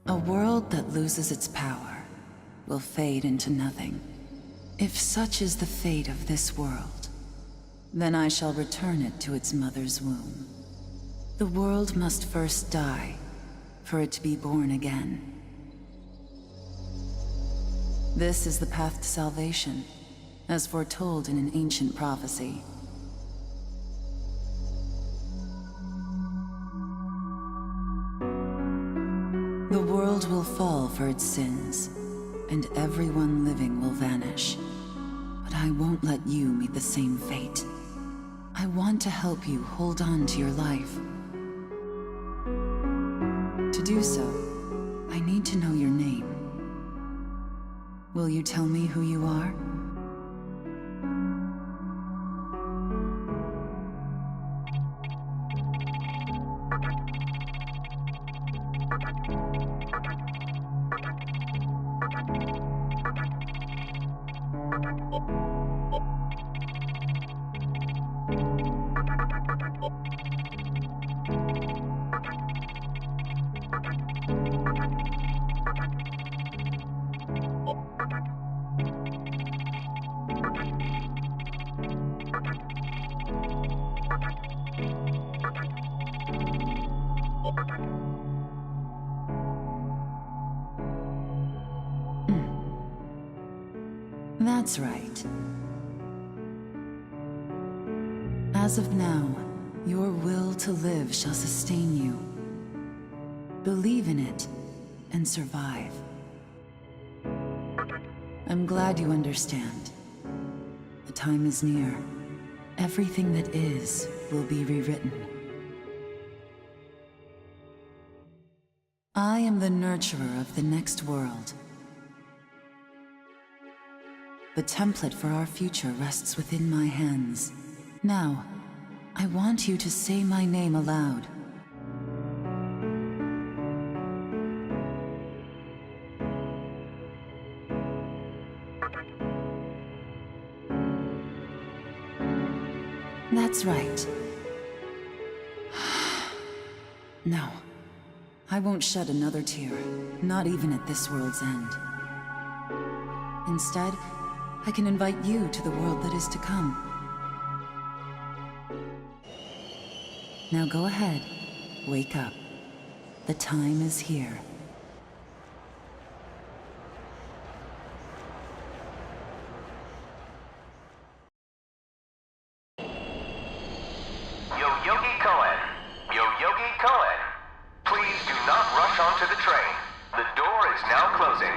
A world that loses its power will fade into nothing. If such is the fate of this world, then I shall return it to its mother's womb. The world must first die for it to be born again. This is the path to salvation, as foretold in an ancient prophecy. The world will fall for its sins, and everyone living will vanish. But I won't let you meet the same fate. I want to help you hold on to your life. To do so, I need to know your name. Will you tell me who you are? That's right. As of now, your will to live shall sustain you. Believe in it and survive. I'm glad you understand. The time is near. Everything that is will be rewritten. I am the nurturer of the next world. The template for our future rests within my hands. Now, I want you to say my name aloud. That's right. No, I won't shed another tear, not even at this world's end. Instead, I can invite you to the world that is to come. Now go ahead, wake up. The time is here. Please do not rush onto the train. The door is now closing.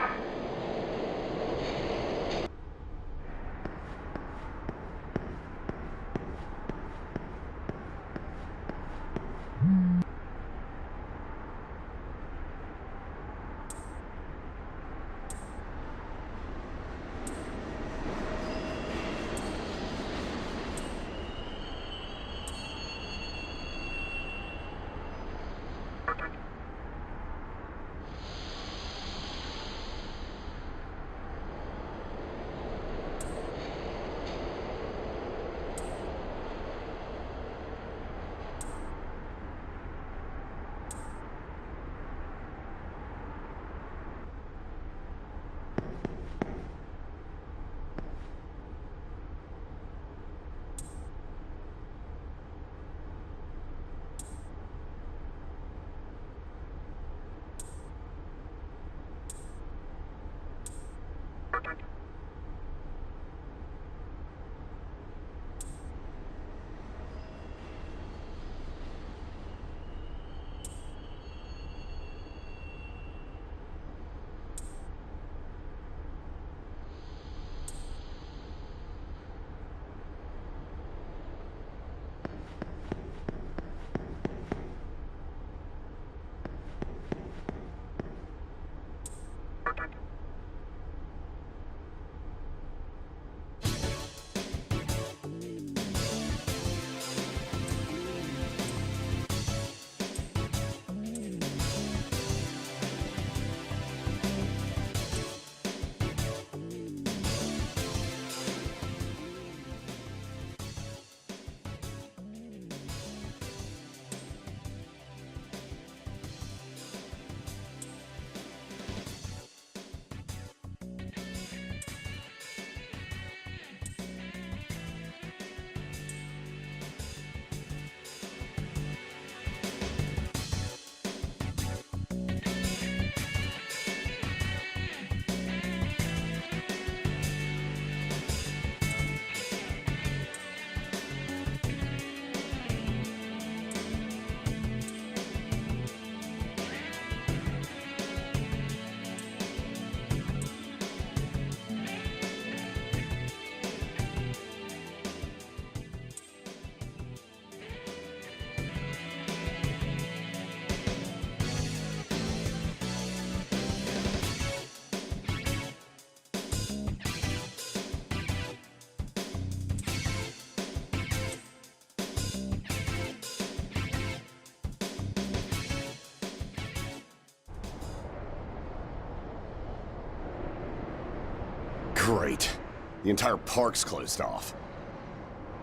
Great. The entire park's closed off.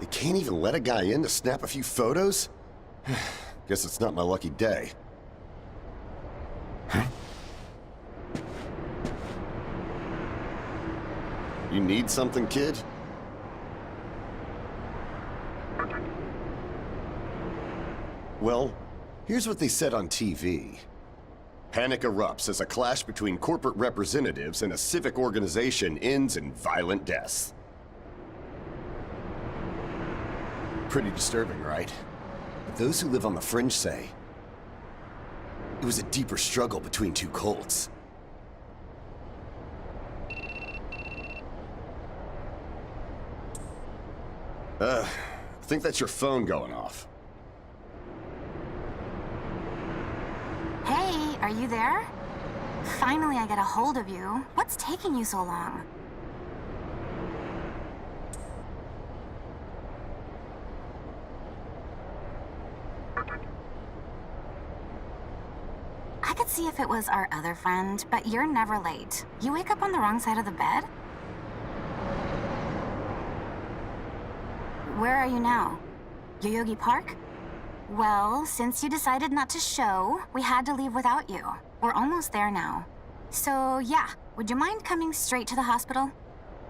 They can't even let a guy in to snap a few photos? Guess it's not my lucky day. Huh? You need something, kid? Well, here's what they said on TV. Panic erupts as a clash between corporate representatives and a civic organization ends in violent deaths. Pretty disturbing, right? But those who live on the fringe say it was a deeper struggle between two cults. I think that's your phone going off. Hey, are you there? Finally, I get a hold of you. What's taking you so long? I could see if it was our other friend, but you're never late. You wake up on the wrong side of the bed? Where are you now? Yoyogi Park? Well, since you decided not to show, we had to leave without you. We're almost there now. So, yeah, would you mind coming straight to the hospital?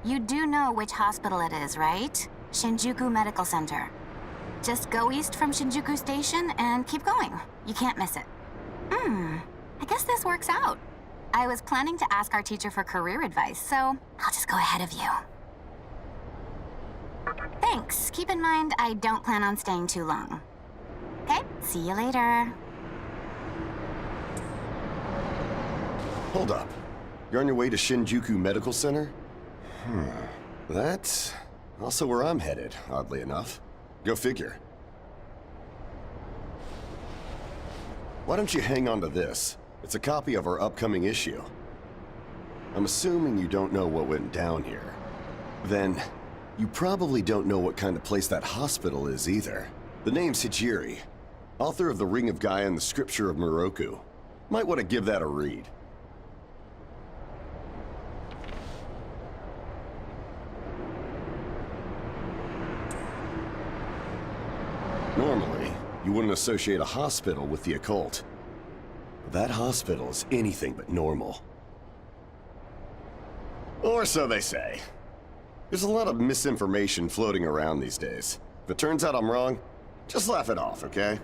You do know which hospital it is, right? Shinjuku Medical Center. Just go east from Shinjuku Station and keep going. You can't miss it. I guess this works out. I was planning to ask our teacher for career advice, so I'll just go ahead of you. Thanks. Keep in mind, I don't plan on staying too long. Okay, see you later. Hold up. You're on your way to Shinjuku Medical Center? That's also where I'm headed, oddly enough. Go figure. Why don't you hang on to this? It's a copy of our upcoming issue. I'm assuming you don't know what went down here. Then, you probably don't know what kind of place that hospital is either. The name's Hijiri, author of The Ring of Gaia and the Scripture of Moroku. Might want to give that a read. Normally, you wouldn't associate a hospital with the occult. But that hospital is anything but normal. Or so they say. There's a lot of misinformation floating around these days. If it turns out I'm wrong, just laugh it off, okay?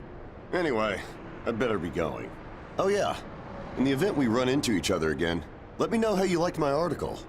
Anyway, I'd better be going. Oh yeah, in the event we run into each other again, let me know how you liked my article.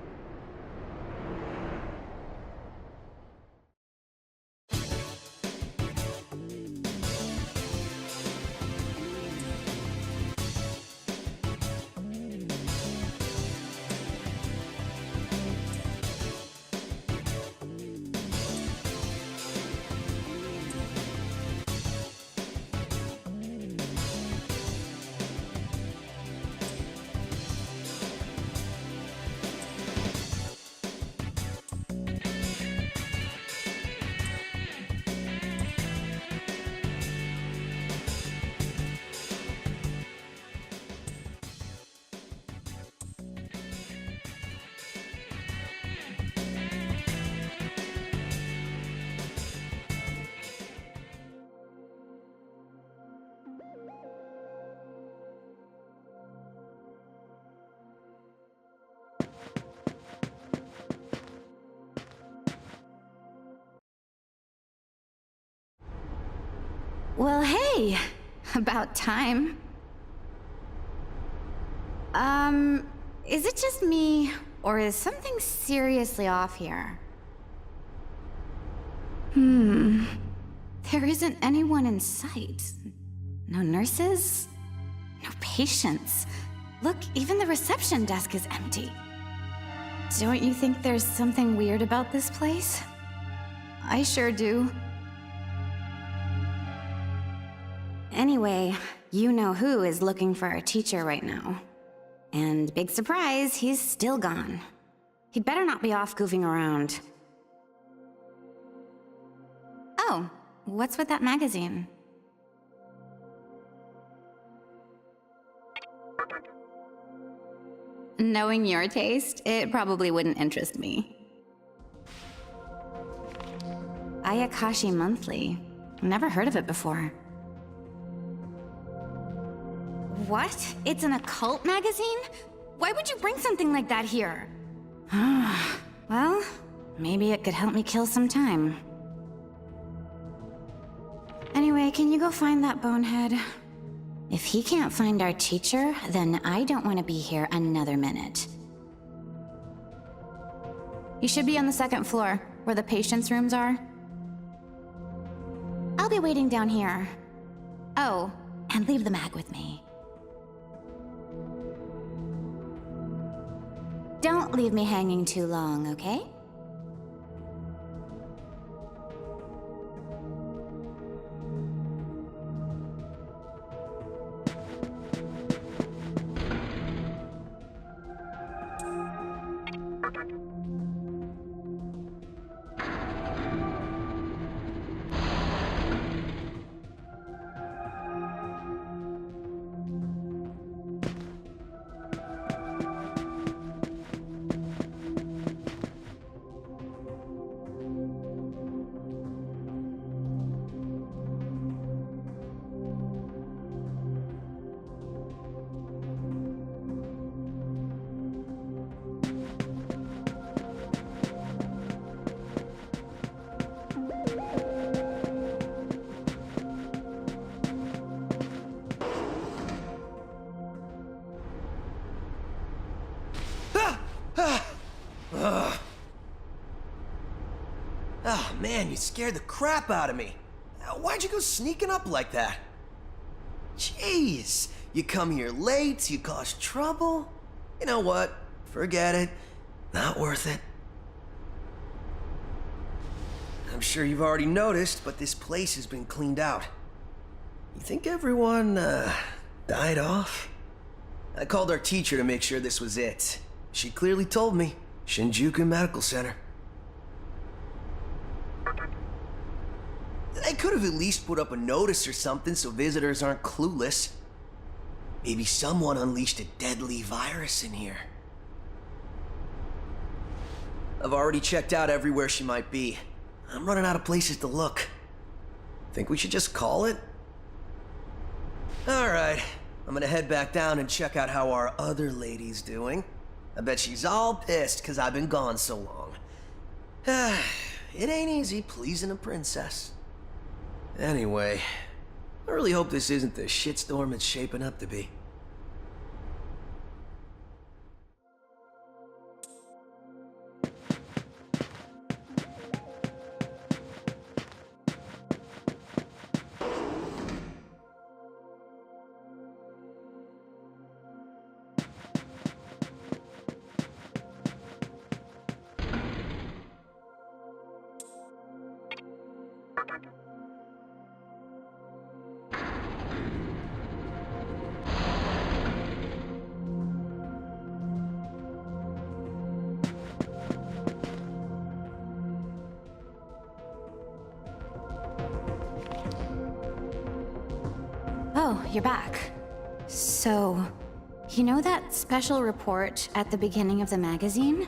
Well, hey, about time. Is it just me, or is something seriously off here? There isn't anyone in sight. No nurses, no patients. Look, even the reception desk is empty. Don't you think there's something weird about this place? I sure do. Anyway, you know who is looking for our teacher right now. And big surprise, he's still gone. He'd better not be off goofing around. Oh, what's with that magazine? knowing your taste, it probably wouldn't interest me. Ayakashi Monthly. Never heard of it before. What? It's an occult magazine? Why would you bring something like that here? Well, maybe it could help me kill some time. Anyway, can you go find that bonehead? If he can't find our teacher, then I don't want to be here another minute. He should be on the second floor, where the patients' rooms are. I'll be waiting down here. Oh, and leave the mag with me. Don't leave me hanging too long, okay? Oh man, you scared the crap out of me. Why'd you go sneaking up like that? Jeez, you come here late, you cause trouble. You know what? Forget it. Not worth it. I'm sure you've already noticed, but this place has been cleaned out. You think everyone, died off? I called our teacher to make sure this was it. She clearly told me. Shinjuku Medical Center. They could have at least put up a notice or something so visitors aren't clueless. Maybe someone unleashed a deadly virus in here. I've already checked out everywhere she might be. I'm running out of places to look. Think we should just call it? Alright, I'm gonna head back down and check out how our other lady's doing. I bet she's all pissed because I've been gone so long. It ain't easy pleasing a princess. Anyway, I really hope this isn't the shitstorm it's shaping up to be. Oh, you're back. So, you know that special report at the beginning of the magazine?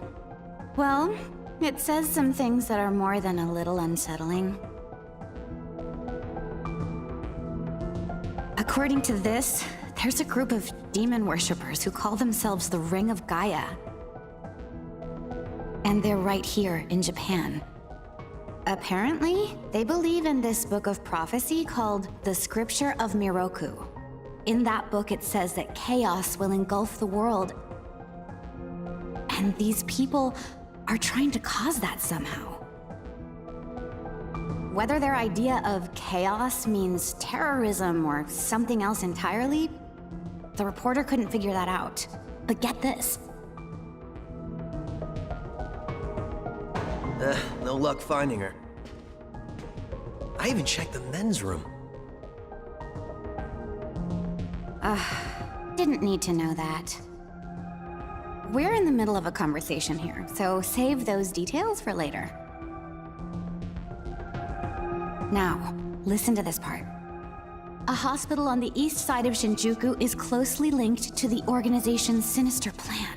Well, it says some things that are more than a little unsettling. According to this, there's a group of demon worshippers who call themselves the Ring of Gaia. And they're right here in Japan. Apparently, they believe in this book of prophecy called the Scripture of Miroku. In that book, it says that chaos will engulf the world. And these people are trying to cause that somehow. Whether their idea of chaos means terrorism or something else entirely, the reporter couldn't figure that out. But get this. No luck finding her. I even checked the men's room. Didn't need to know that. We're in the middle of a conversation here, so save those details for later. Now, listen to this part. A hospital on the east side of Shinjuku is closely linked to the organization's sinister plan.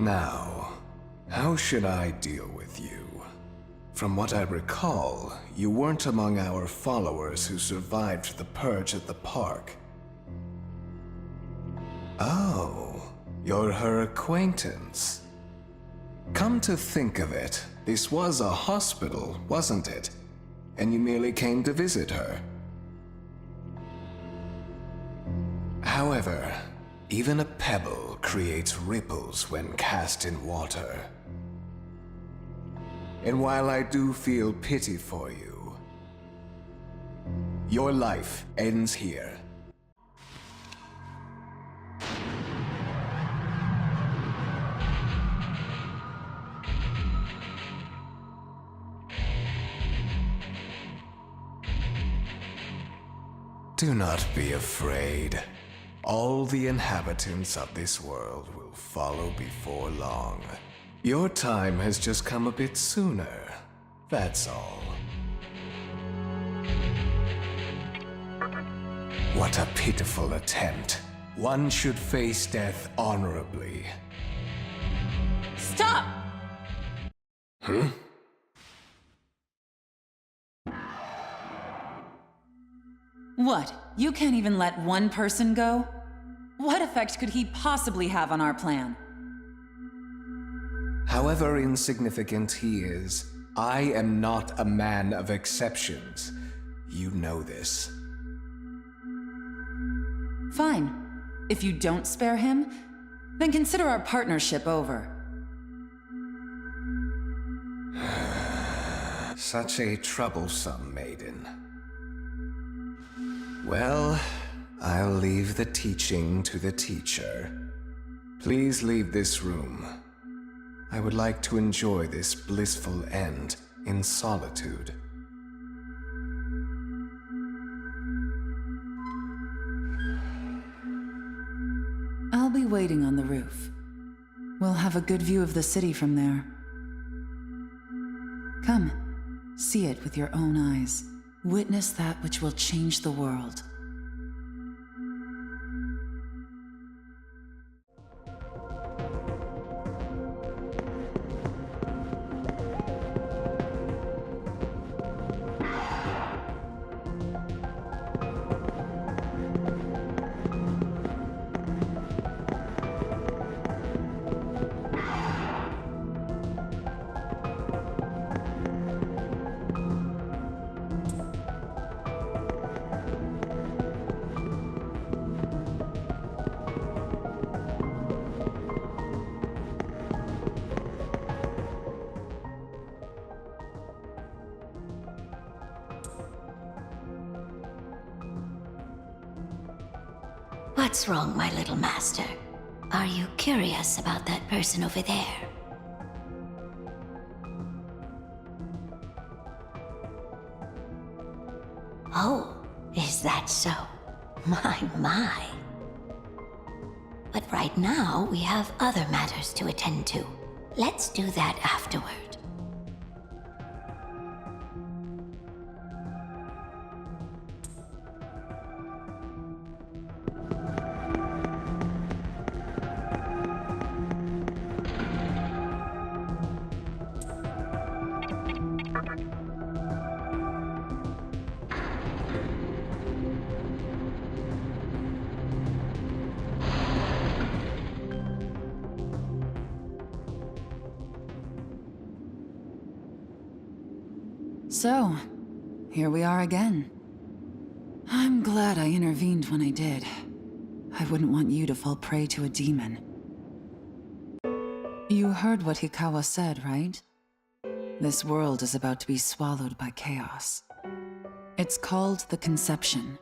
Now, how should I deal with you? From what I recall, you weren't among our followers who survived the purge at the park. Oh, you're her acquaintance. Come to think of it, this was a hospital, wasn't it? And you merely came to visit her. However, even a pebble creates ripples when cast in water. And while I do feel pity for you, your life ends here. Do not be afraid. All the inhabitants of this world will follow before long. Your time has just come a bit sooner, that's all. What a pitiful attempt. One should face death honorably. Stop! What? You can't even let one person go? What effect could he possibly have on our plan? However insignificant he is, I am not a man of exceptions. You know this. Fine. If you don't spare him, then consider our partnership over. Such a troublesome maiden. Well, I'll leave the teaching to the teacher. Please leave this room. I would like to enjoy this blissful end in solitude. I'll be waiting on the roof. We'll have a good view of the city from there. Come, see it with your own eyes. Witness that which will change the world. What's wrong, my little master? Are you curious about that person over there? Oh, is that so? My. But right now, we have other matters to attend to. Let's do that afterward. So, here we are again. I'm glad I intervened when I did. I wouldn't want you to fall prey to a demon. You heard what Hikawa said, right? This world is about to be swallowed by chaos. It's called the Conception,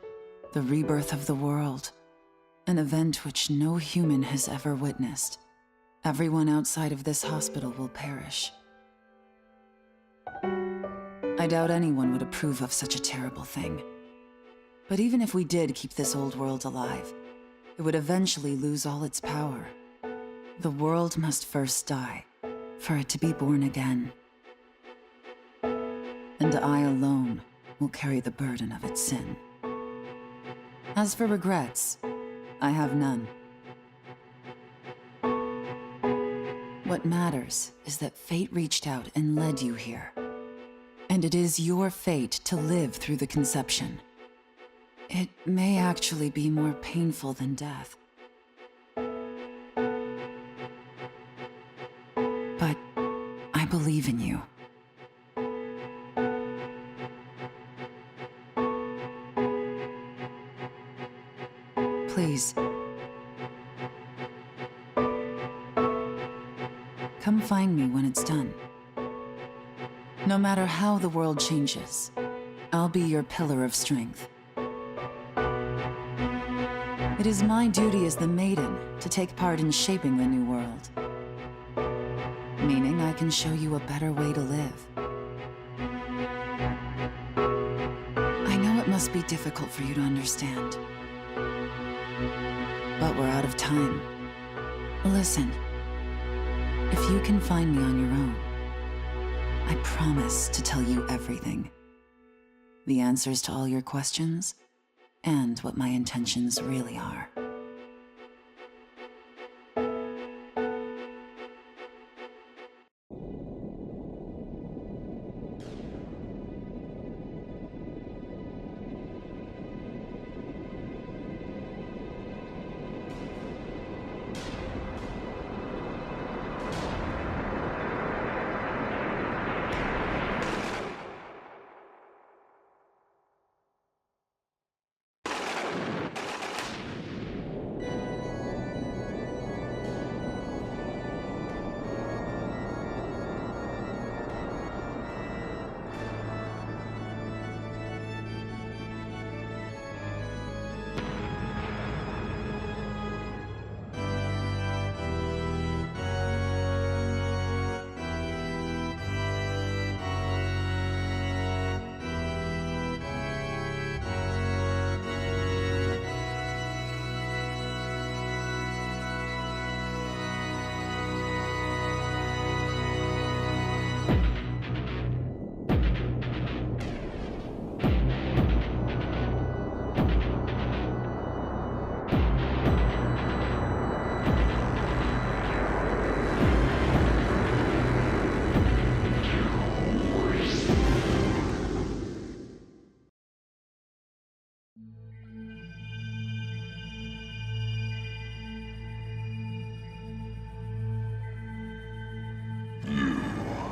the rebirth of the world. An event which no human has ever witnessed. Everyone outside of this hospital will perish. I doubt anyone would approve of such a terrible thing. But even if we did keep this old world alive, it would eventually lose all its power. The world must first die, for it to be born again. And I alone will carry the burden of its sin. As for regrets, I have none. What matters is that fate reached out and led you here. And it is your fate to live through the conception. It may actually be more painful than death. But I believe in you. Please. Come find me when it's done. No matter how the world changes, I'll be your pillar of strength. It is my duty as the Maiden to take part in shaping the new world. Meaning I can show you a better way to live. I know it must be difficult for you to understand. But we're out of time. Listen. If you can find me on your own, I promise to tell you everything. The answers to all your questions, and what my intentions really are.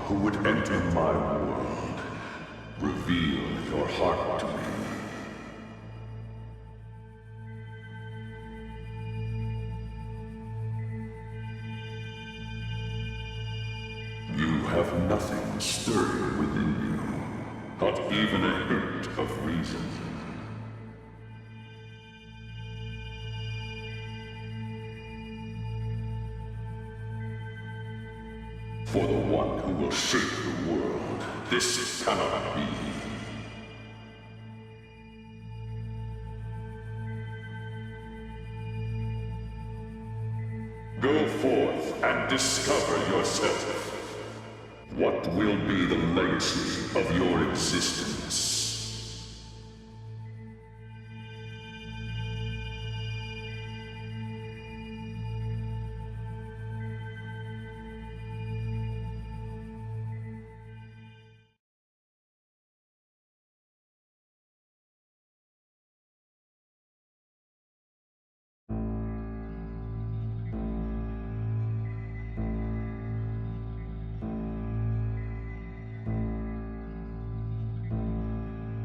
Who would enter my world, reveal your heart to me. You have nothing stirring within you, not even a hint of reason. For the one who will shape the world, this cannot be. Go forth and discover yourself. What will be the legacy of your existence?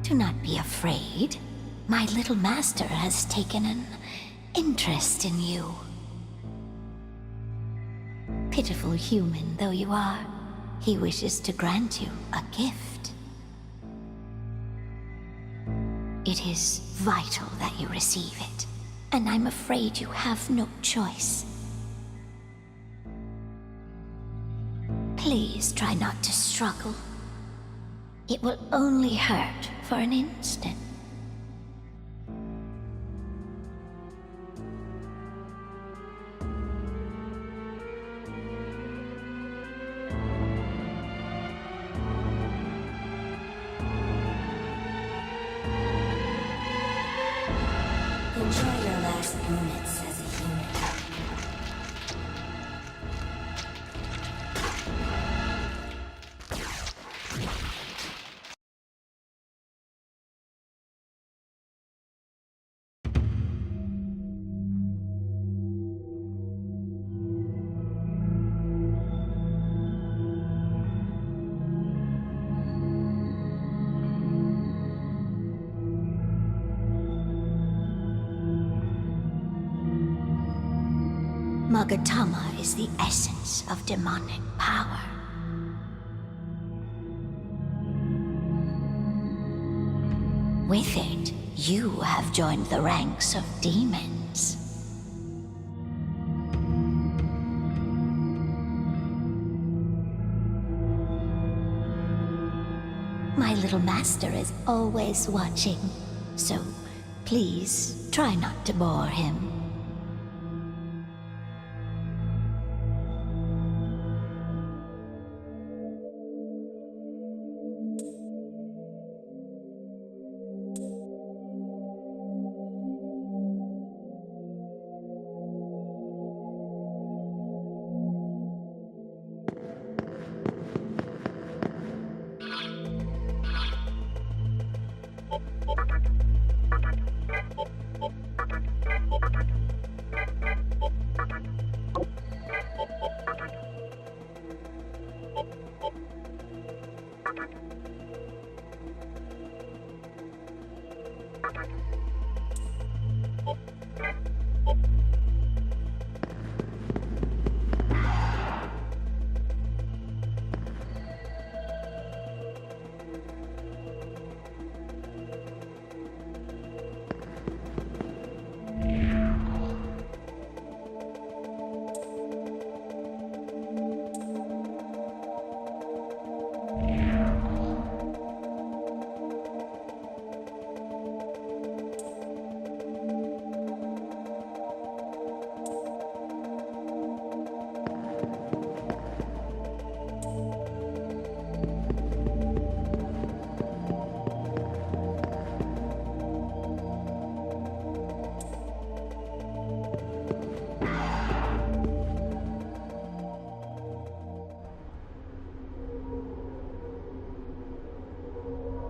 Do not be afraid. My little master has taken an interest in you. Pitiful human though you are, he wishes to grant you a gift. It is vital that you receive it, and I'm afraid you have no choice. Please try not to struggle. It will only hurt for an instant. Enjoy your last moments as a human. Magatama is the essence of demonic power. With it, you have joined the ranks of demons. My little master is always watching, so please try not to bore him.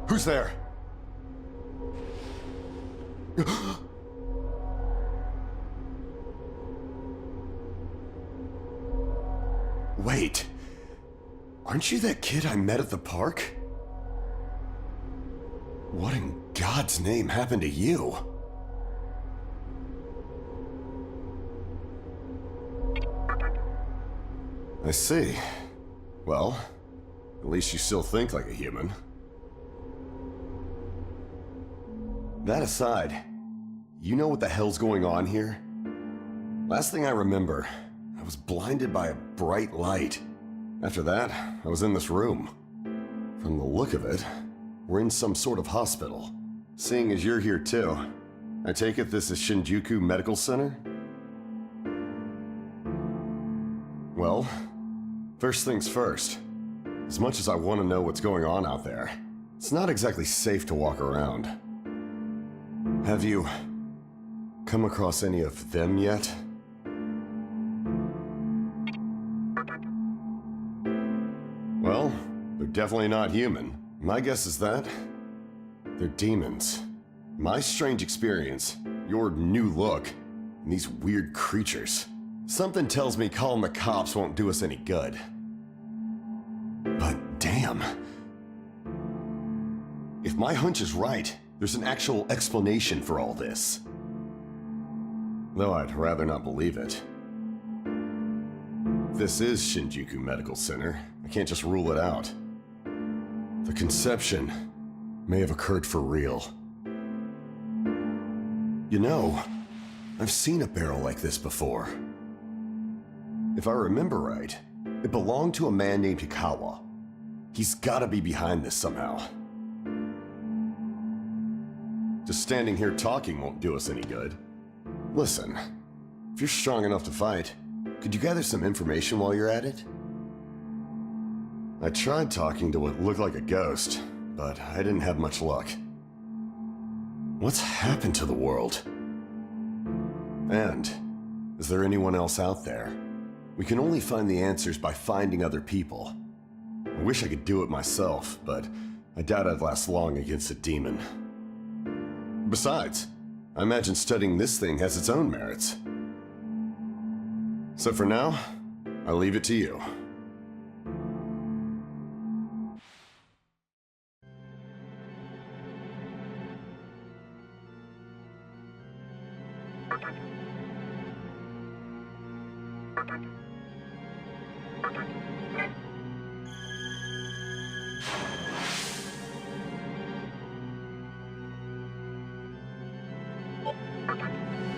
Who's there? Wait. Aren't you that kid I met at the park? What in God's name happened to you? I see. Well, at least you still think like a human. That aside, you know what the hell's going on here? Last thing I remember, I was blinded by a bright light. After that, I was in this room. From the look of it, we're in some sort of hospital. Seeing as you're here too, I take it this is Shinjuku Medical Center? Well, first things first. As much as I want to know what's going on out there, it's not exactly safe to walk around. Have you come across any of them yet? Well, they're definitely not human. My guess is that they're demons. My strange experience, your new look, and these weird creatures. Something tells me calling the cops won't do us any good. But damn. If my hunch is right, there's an actual explanation for all this. Though I'd rather not believe it. If this is Shinjuku Medical Center, I can't just rule it out. The conception may have occurred for real. You know, I've seen a barrel like this before. If I remember right, it belonged to a man named Hikawa. He's gotta be behind this somehow. Just standing here talking won't do us any good. Listen, if you're strong enough to fight, could you gather some information while you're at it? I tried talking to what looked like a ghost, but I didn't have much luck. What's happened to the world? And, is there anyone else out there? We can only find the answers by finding other people. I wish I could do it myself, but I doubt I'd last long against a demon. Besides, I imagine studying this thing has its own merits. So for now, I'll leave it to you.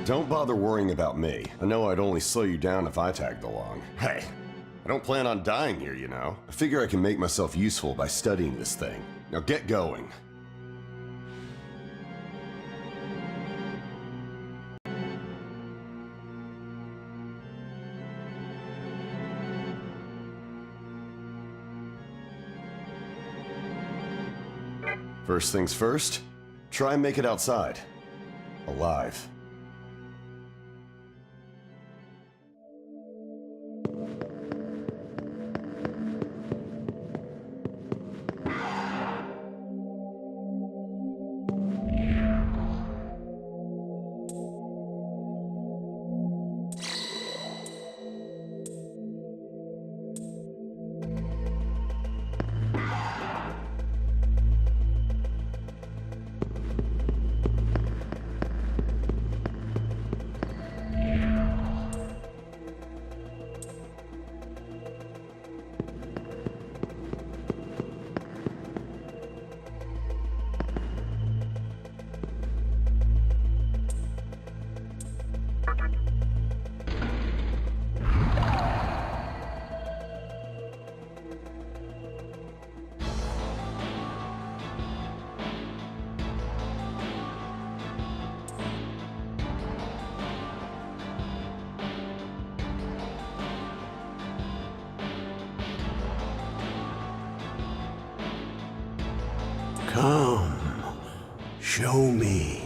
Don't bother worrying about me. I know I'd only slow you down if I tagged along. Hey, I don't plan on dying here, you know. I figure I can make myself useful by studying this thing. Now get going. First things first, try and make it outside. Alive. Come, show me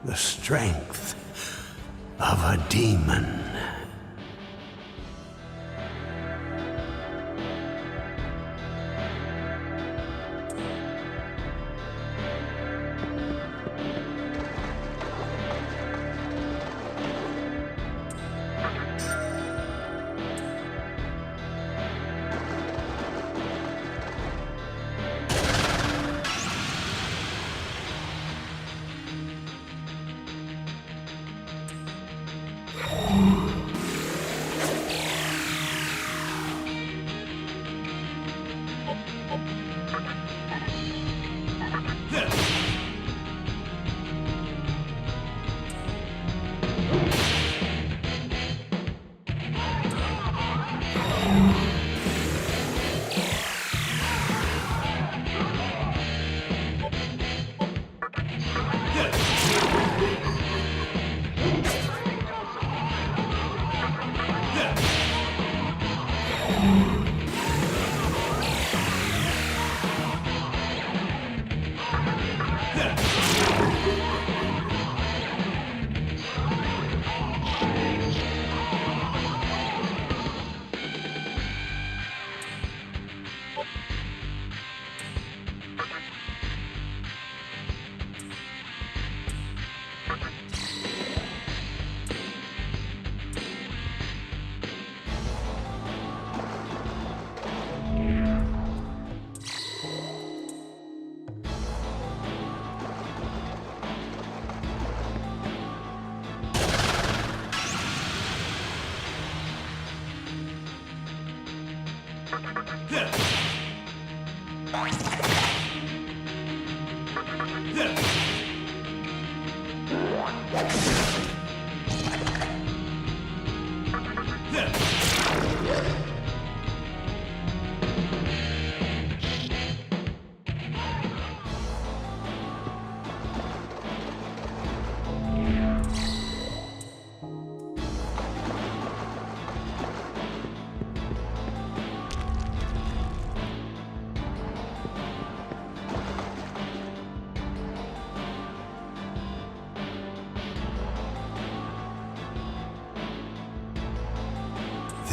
the strength of a demon.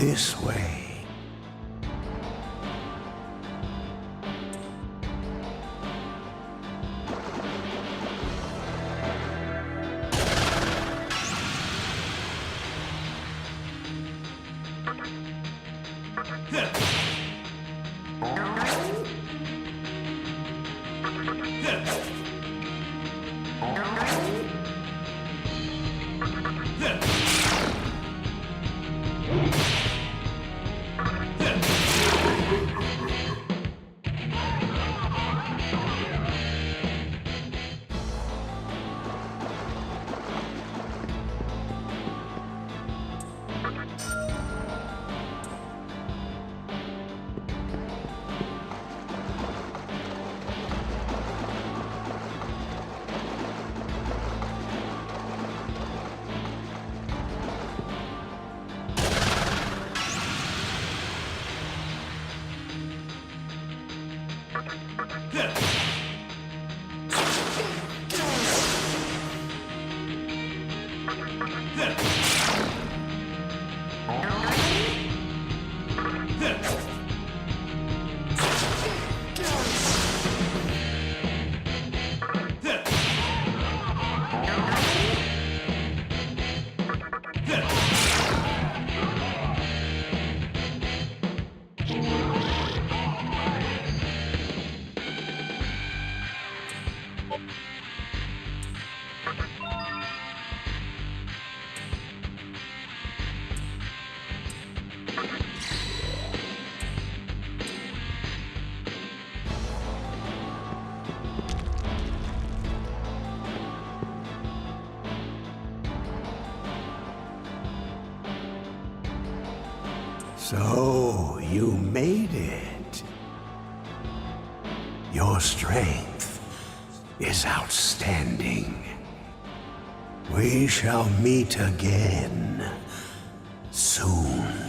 This way. So, you made it. Your strength is outstanding. We shall meet again soon.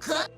Hey there!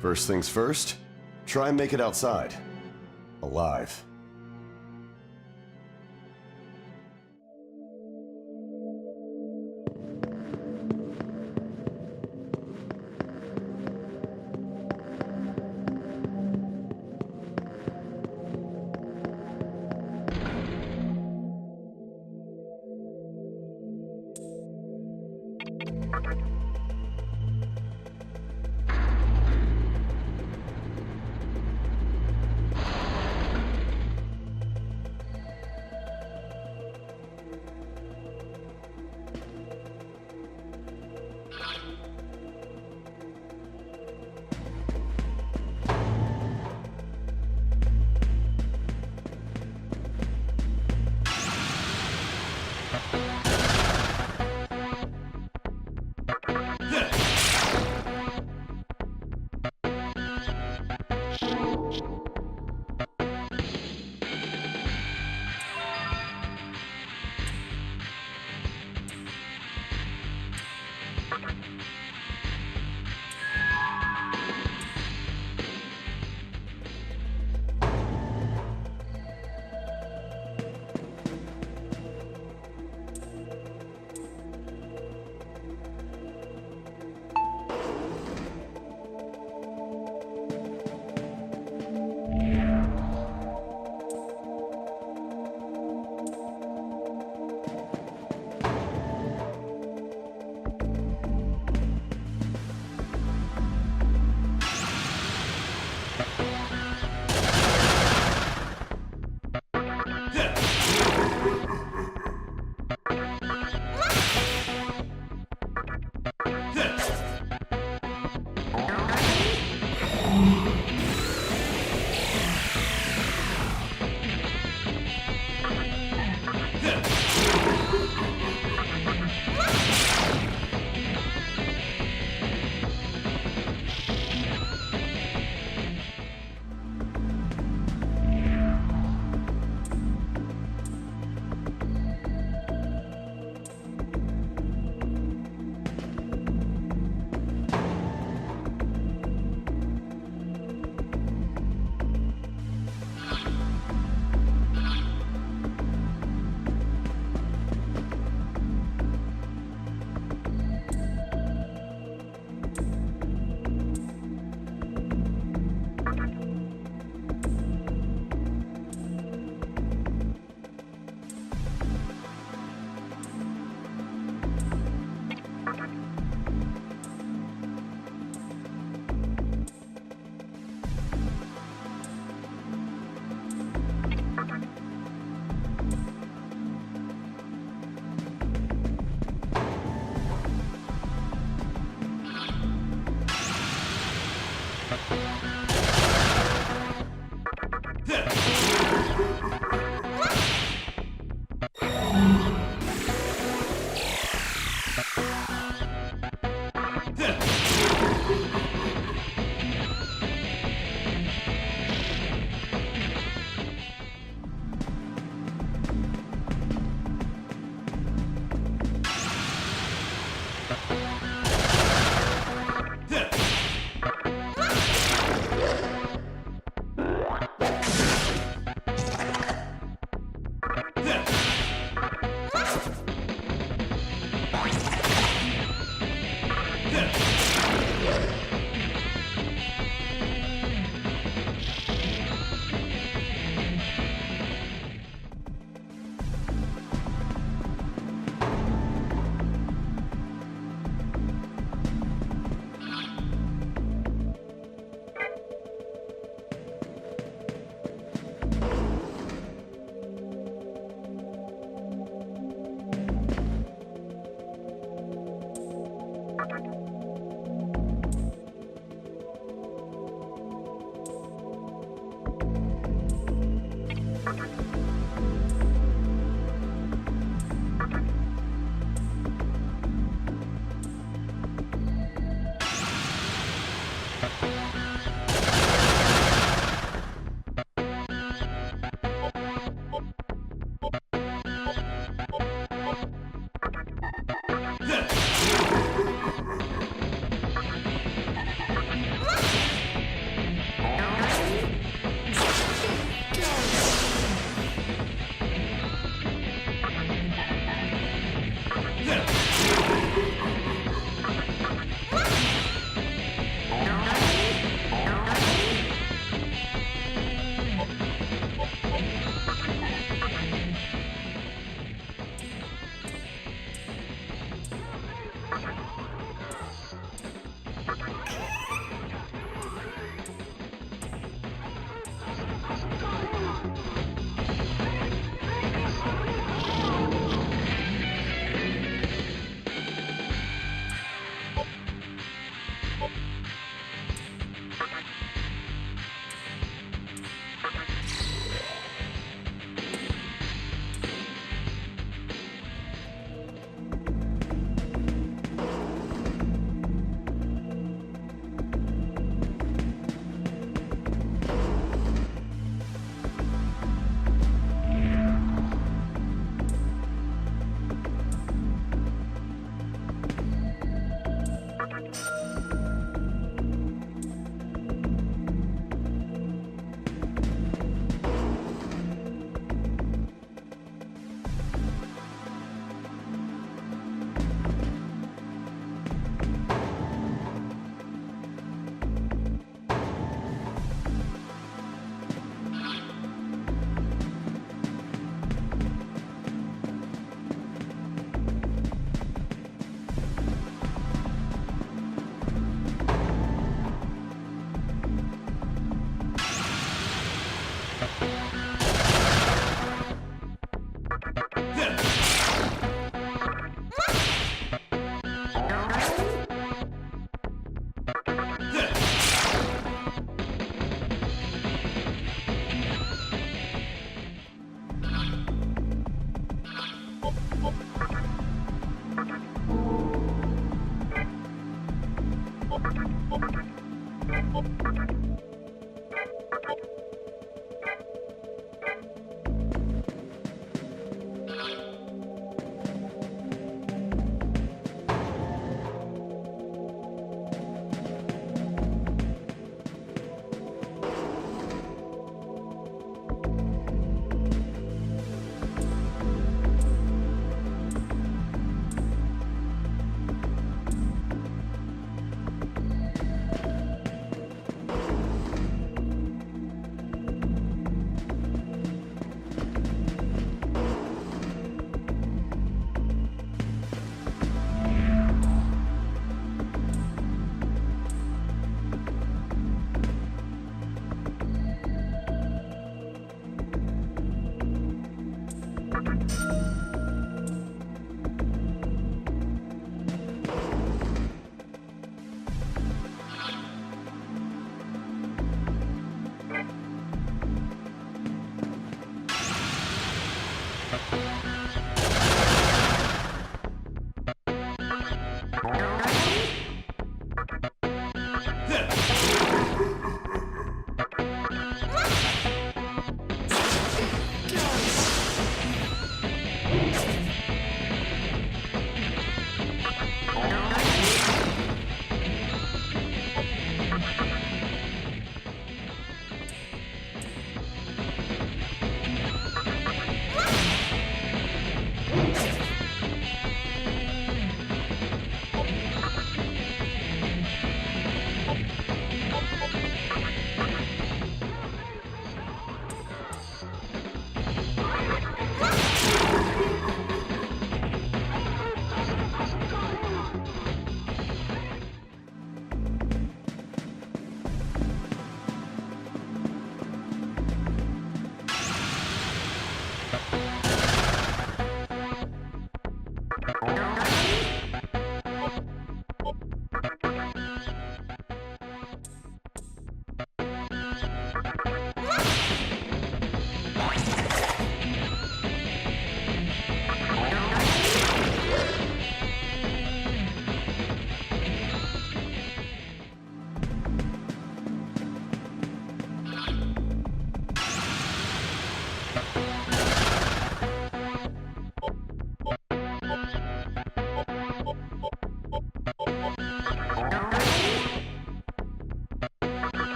First things first, try and make it outside. Alive.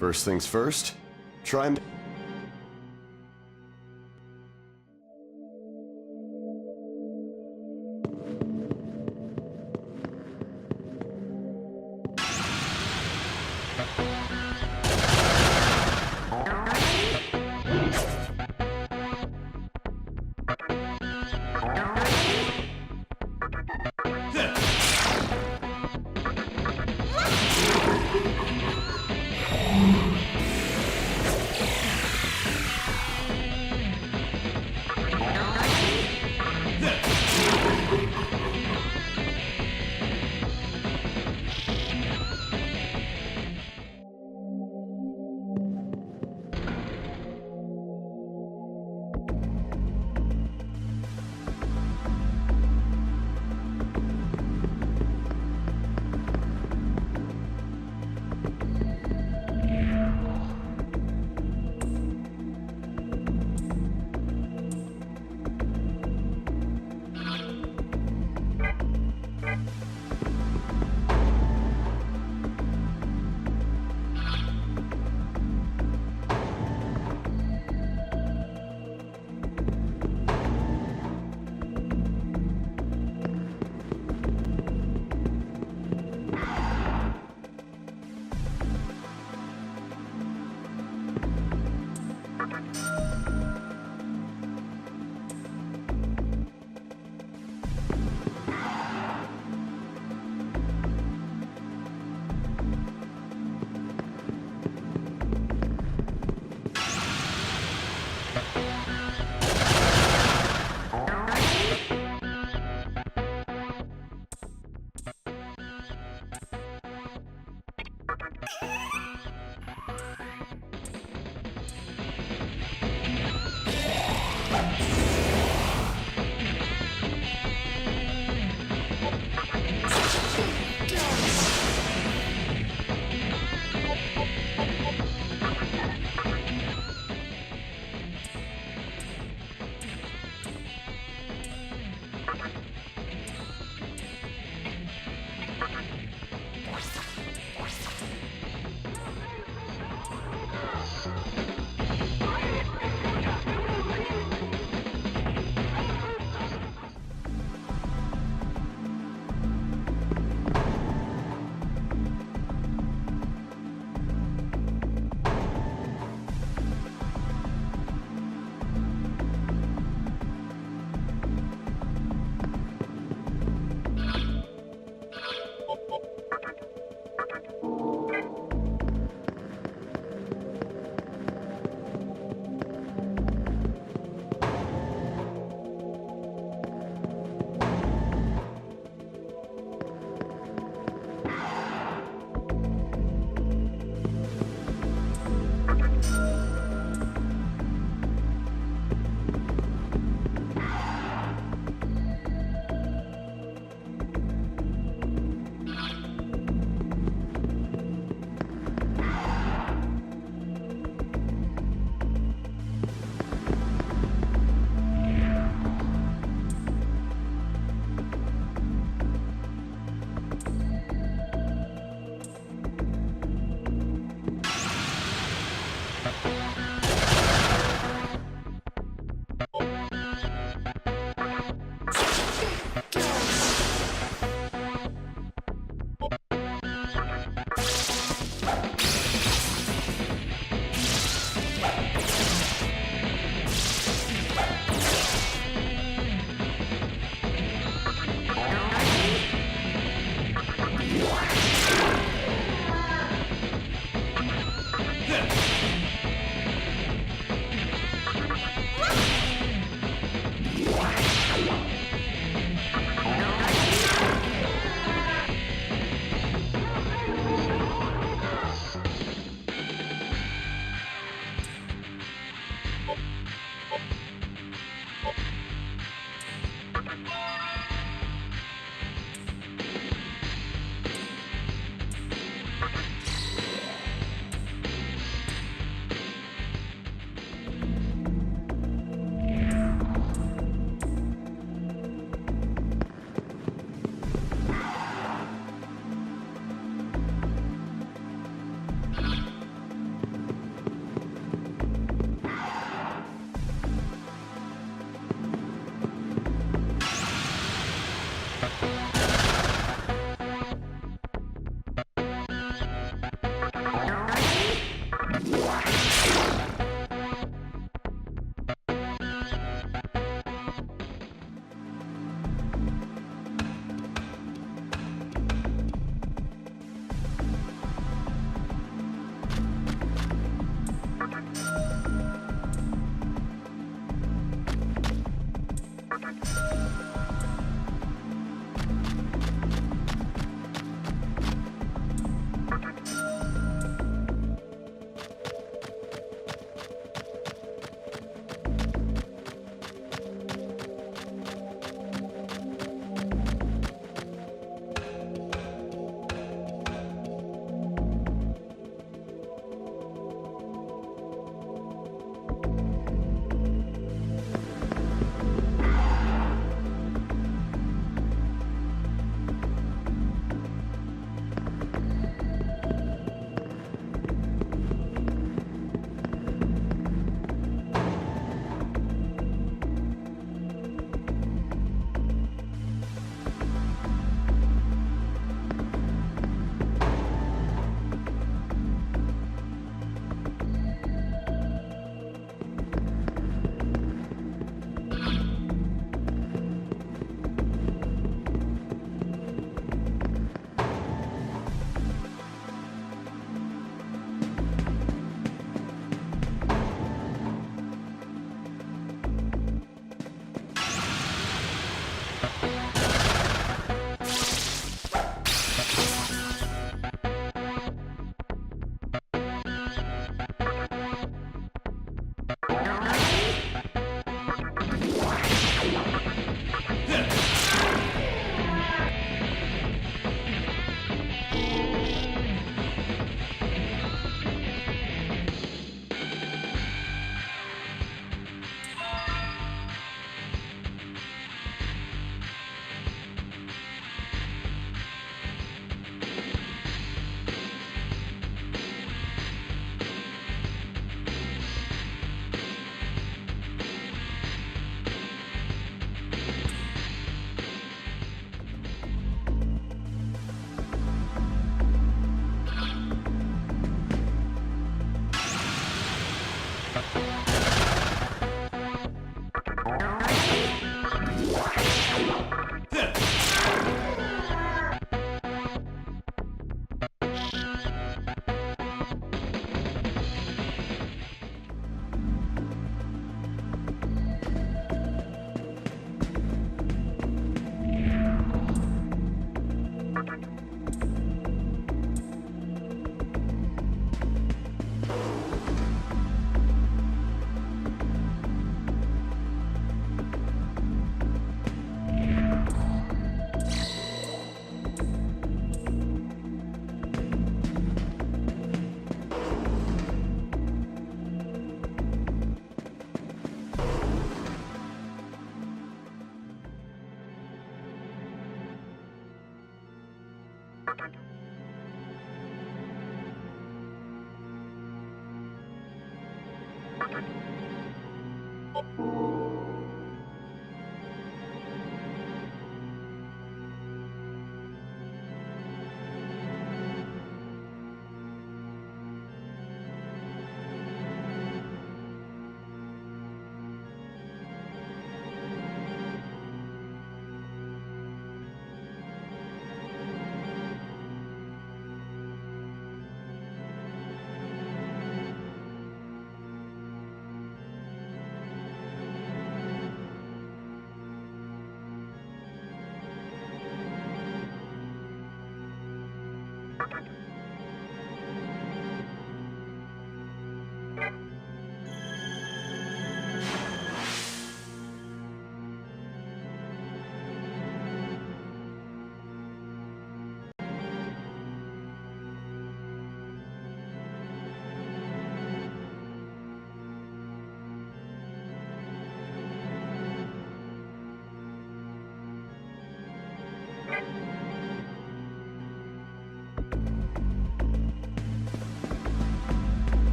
First things first, try and...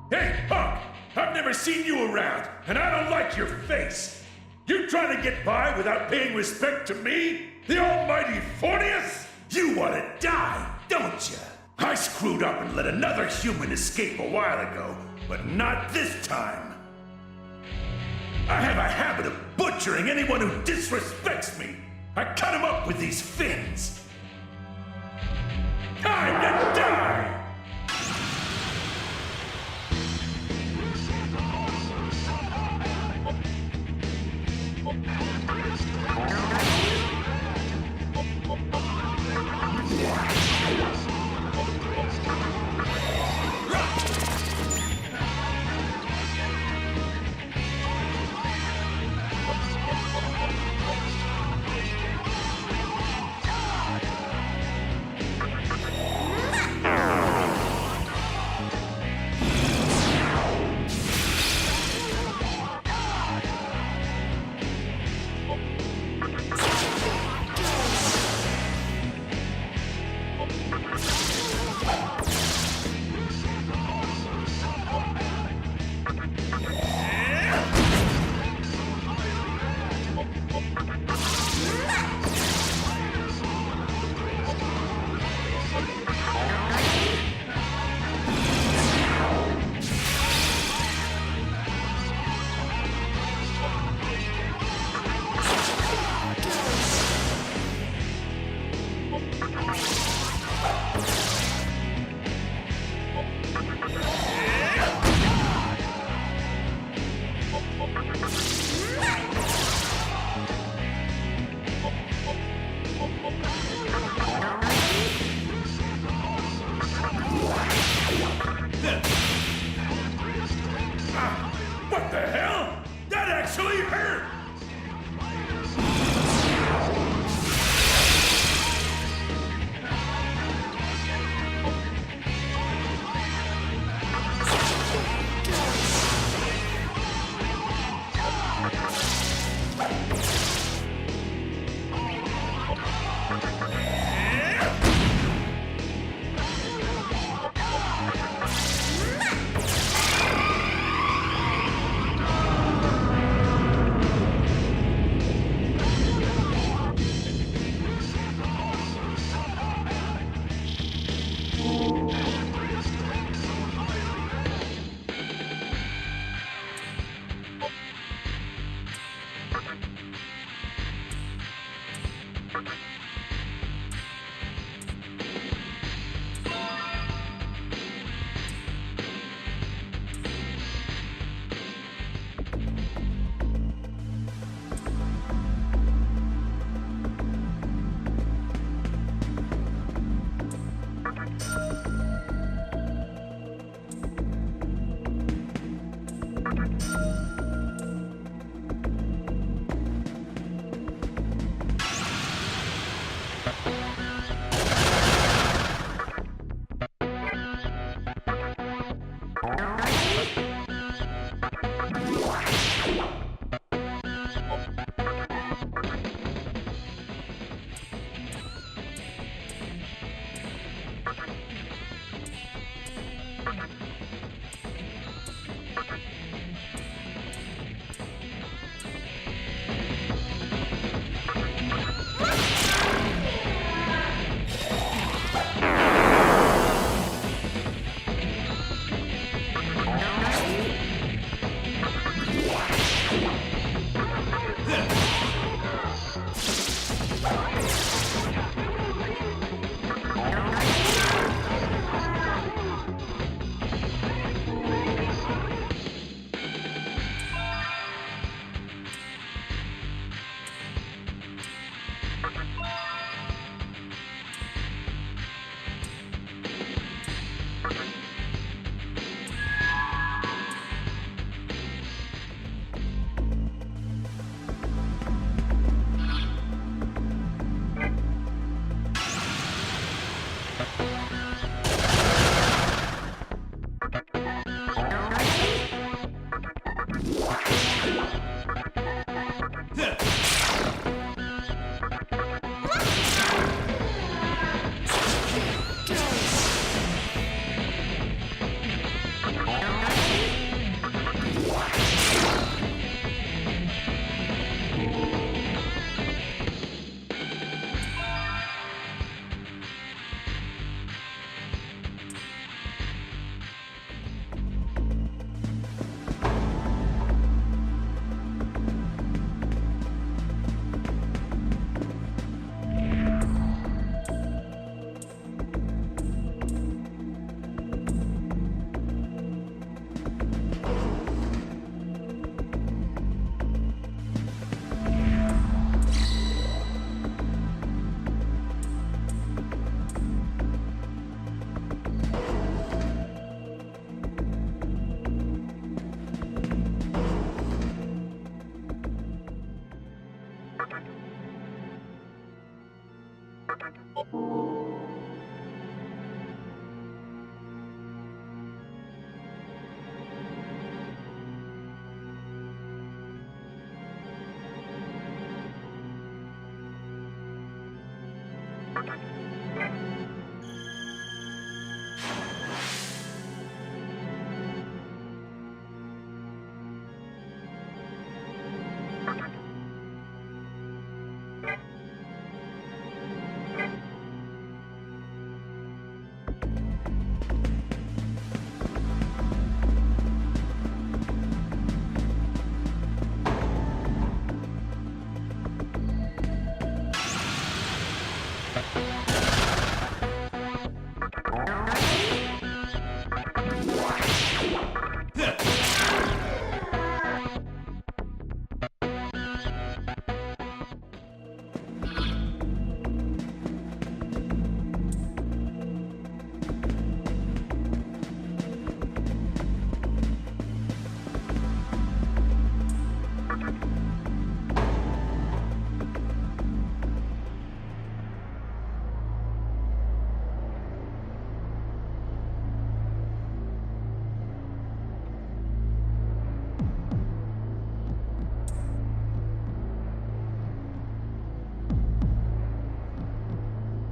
Hey, punk! I've never seen you around, and I don't like your face. You trying to get by without paying respect to me? The almighty Fornius? You want to die, don't you? I screwed up and let another human escape a while ago, but not this time. I have a habit of butchering anyone who disrespects me. I cut him up with these fins. Time to die!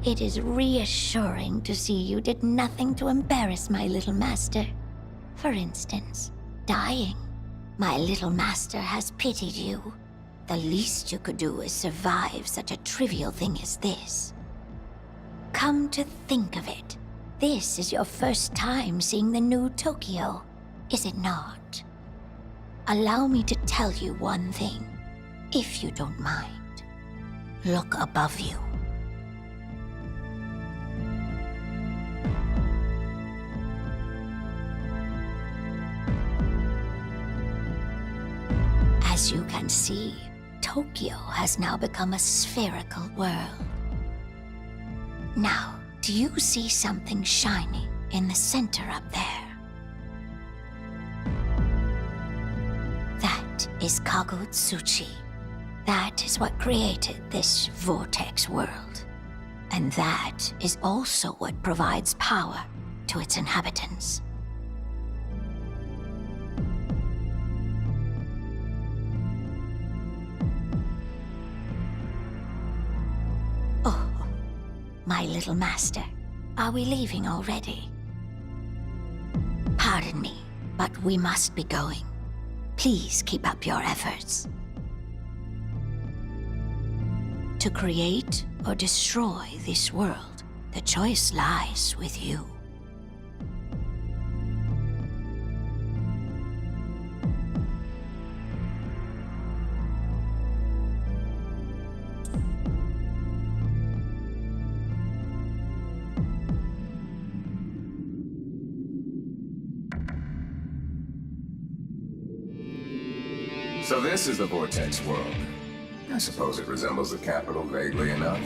It is reassuring to see you did nothing to embarrass my little master. For instance, dying. My little master has pitied you. The least you could do is survive such a trivial thing as this. Come to think of it, this is your first time seeing the new Tokyo, is it not? Allow me to tell you one thing, if you don't mind. Look above you. As you can see, Tokyo has now become a spherical world. Now, do you see something shining in the center up there? That is Kagutsuchi. That is what created this vortex world. And that is also what provides power to its inhabitants. Oh, my little master, are we leaving already? Pardon me, but we must be going. Please keep up your efforts. To create or destroy this world, the choice lies with you. So this is the Vortex world. I suppose it resembles the capital vaguely enough.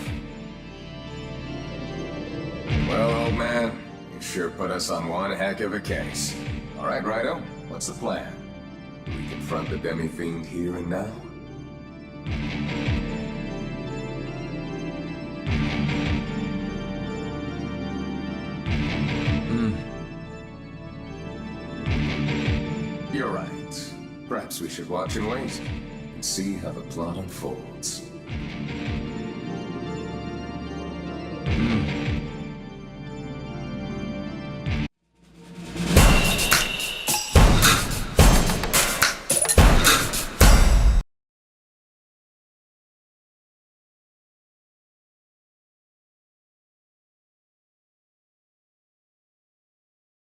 Well, old man, you sure put us on one heck of a case. All right, Rido, what's the plan? We confront the demi-fiend here and now? You're right. Perhaps we should watch and wait, and see how the plot unfolds.